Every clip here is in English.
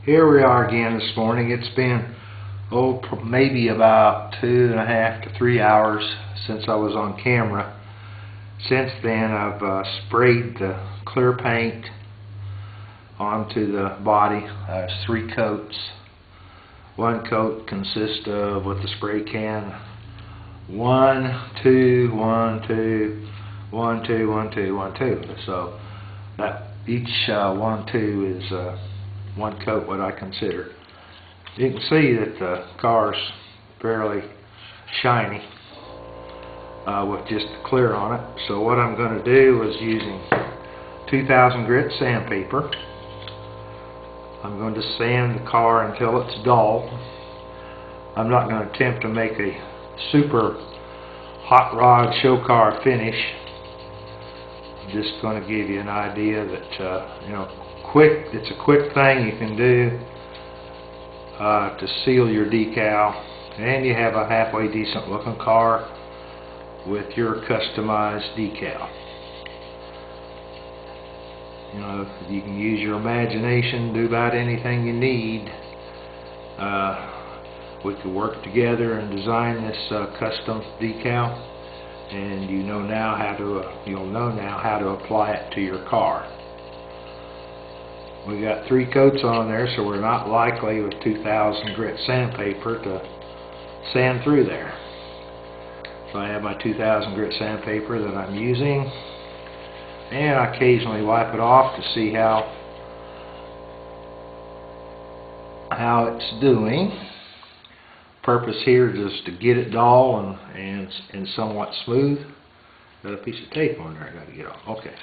Here we are again this morning. It's been, maybe about 2.5 to 3 hours since I was on camera. Since then, I've sprayed the clear paint onto the body. There's 3 coats. One coat consists of, with the spray can, 1, 2, 1, 2, 1, 2, 1, 2, 1, 2. So that each 1, 2 is one coat, what I consider. You can see that the car's fairly shiny with just the clear on it. So what I'm going to do is, using 2000 grit sandpaper, I'm going to sand the car until it's dull. I'm not going to attempt to make a super hot rod show car finish. I'm just going to give you an idea that it's a quick thing you can do to seal your decal, and you have a halfway decent looking car with your customized decal. You can use your imagination, do about anything you need. We could work together and design this custom decal, and you'll know now how to apply it to your car. We got 3 coats on there, so we're not likely with 2000 grit sandpaper to sand through there. So I have my 2000 grit sandpaper that I'm using, and I occasionally wipe it off to see how it's doing. Purpose here is to get it dull and somewhat smooth. Got a piece of tape on there I got to get off. Okay.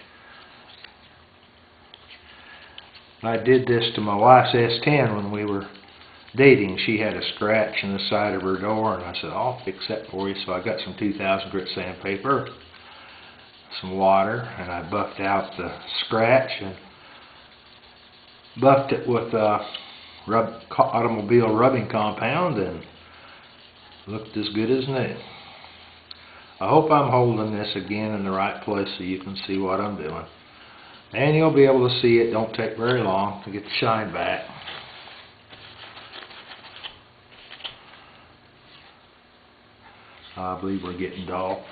I did this to my wife's S10 when we were dating. She had a scratch in the side of her door, and I said, I'll fix that for you. So I got some 2000 grit sandpaper, some water, and I buffed out the scratch and buffed it with automobile rubbing compound, and looked as good as new. I hope I'm holding this again in the right place so you can see what I'm doing. And you'll be able to see it. Don't take very long to get the shine back. I believe we're getting dull.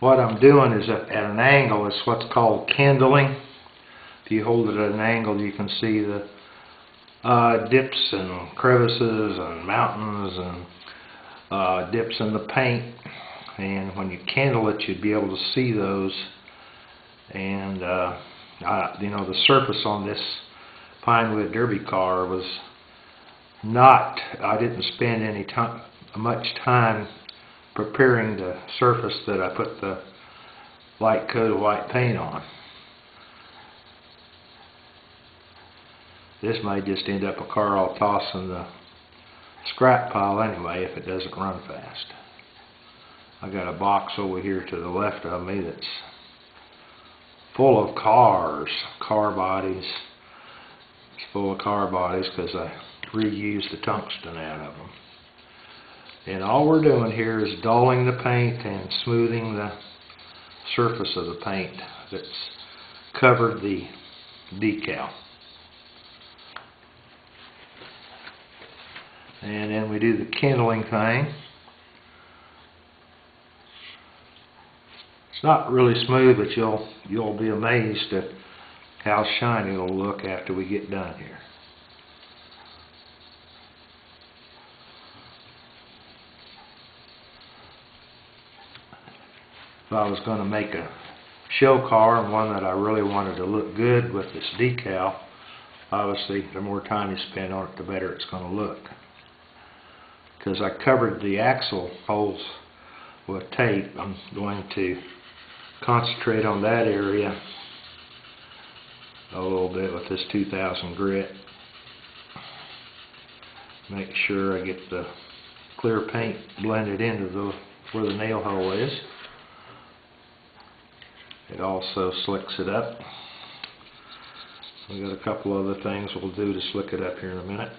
What I'm doing is at an angle. It's what's called kindling. If you hold it at an angle, you can see the dips and crevices and mountains and dips in the paint. And when you kindle it, you'd be able to see those. And the surface on this Pinewood Derby car was not, I didn't spend much time preparing the surface that I put the light coat of white paint on. This may just end up a car I'll toss in the scrap pile anyway if it doesn't run fast. I got a box over here to the left of me that's full of car bodies. It's full of car bodies because I reused the tungsten out of them. And all we're doing here is dulling the paint and smoothing the surface of the paint that's covered the decal. And then we do the kindling thing. It's not really smooth, but you'll be amazed at how shiny it'll look after we get done here. If I was going to make a show car, and one that I really wanted to look good with this decal, obviously the more time you spend on it, the better it's going to look. Because I covered the axle holes with tape, I'm going to concentrate on that area a little bit with this 2000 grit. Make sure I get the clear paint blended into where the nail hole is. It also slicks it up. We've got a couple other things we'll do to slick it up here in a minute.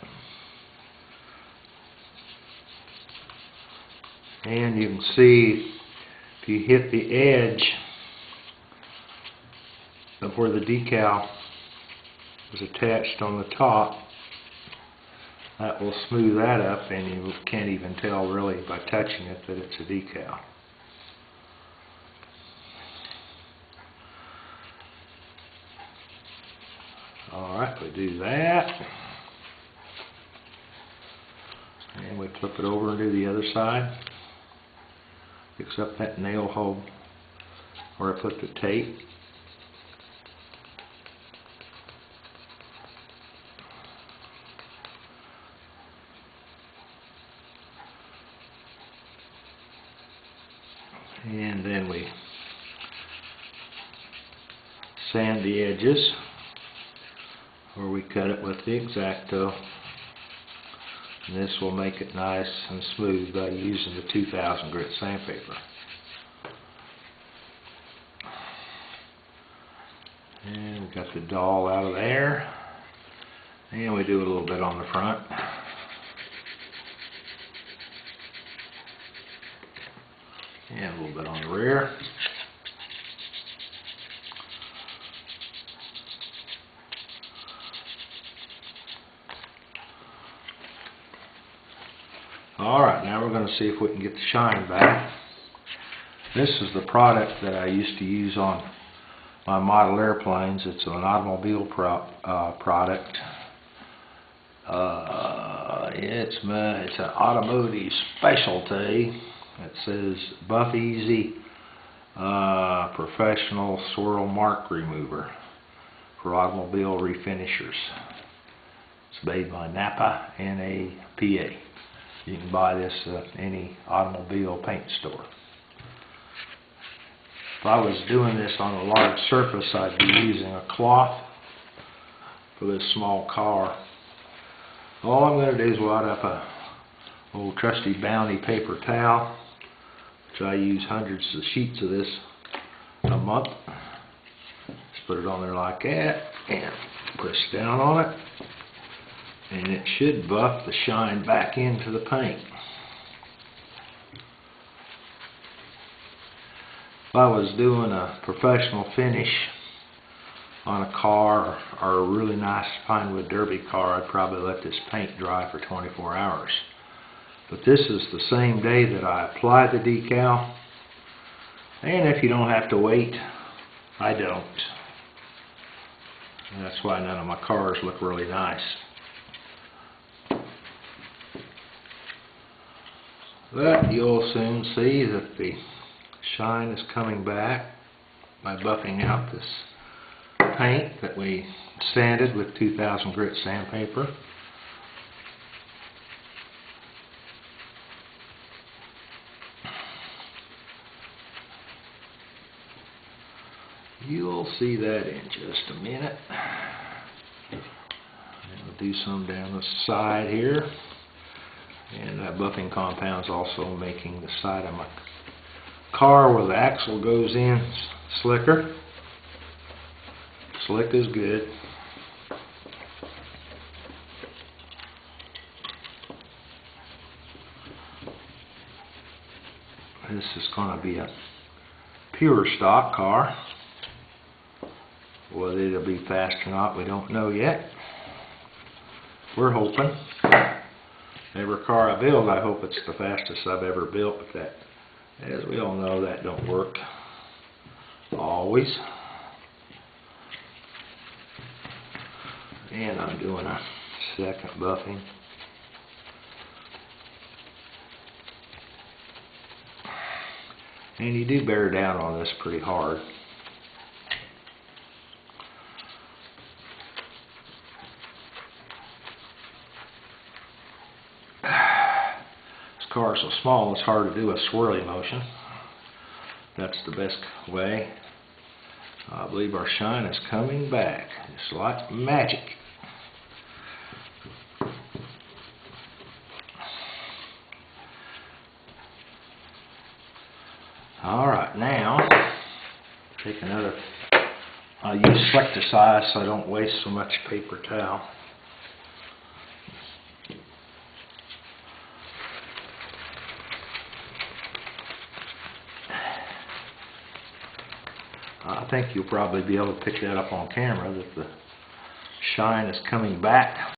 And you can see, if you hit the edge of where the decal was attached on the top, That will smooth that up, and you can't even tell really by touching it that it's a decal. Alright, we do that. And we flip it over and do the other side. Fix up that nail hole where I put the tape. And then we sand the edges, or we cut it with the X-Acto. And this will make it nice and smooth by using the 2000 grit sandpaper. And we got the doll out of there. And we do a little bit on the front. And a little bit on the rear. Alright, now we're going to see if we can get the shine back. This is the product that I used to use on my model airplanes. It's an automobile product. It's an automotive specialty. It says Buff Easy Professional Swirl Mark Remover for automobile refinishers. It's made by Napa, N-A-P-A. You can buy this at any automobile paint store. If I was doing this on a large surface, I'd be using a cloth. For this small car, all I'm going to do is wad up a old trusty Bounty paper towel, which I use hundreds of sheets of this a month. Just put it on there like that and press down on it, and it should buff the shine back into the paint. If I was doing a professional finish on a car or a really nice Pinewood Derby car, I'd probably let this paint dry for 24 hours. But this is the same day that I apply the decal, and if you don't have to wait, I don't. And that's why none of my cars look really nice. But you'll soon see that the shine is coming back by buffing out this paint that we sanded with 2000 grit sandpaper. You'll see that in just a minute. And we'll do some down the side here. And that buffing compound's also making the side of my car where the axle goes in slicker. Slick is good. This is going to be a pure stock car. Whether it'll be fast or not, we don't know yet. We're hoping. Every car I build, I hope it's the fastest I've ever built, but that, as we all know, that don't work always. And I'm doing a second buffing. And you do bear down on this pretty hard. This car is so small, it's hard to do a swirly motion. That's the best way. I believe our shine is coming back. It's like magic. Alright, now take another, I'll use Selecticize so I don't waste so much paper towel. I think you'll probably be able to pick that up on camera that the shine is coming back.